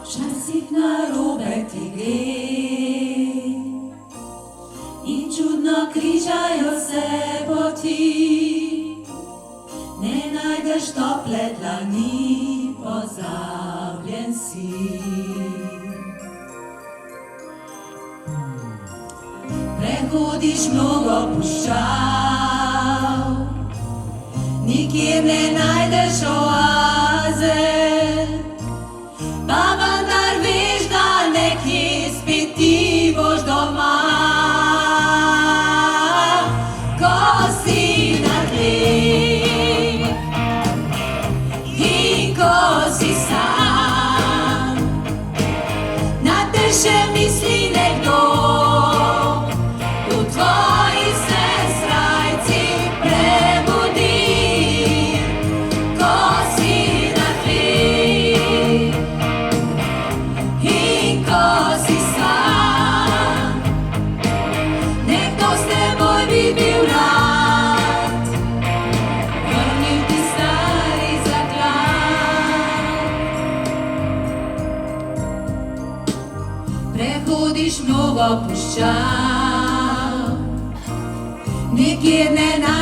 Včasih narobe ti gre in čudno križajo se poti. Ne najdeš tople dlani, pozabljen si. Prehodiš mnogo puščav, nikjer ne najdeš oaze, pa vendar veš, da nekje spet ti boš doma. Ko si na tleh in ko si sam, na te še misli nekdo. Prehodiš mnogo puščav, nikjer ne najdeš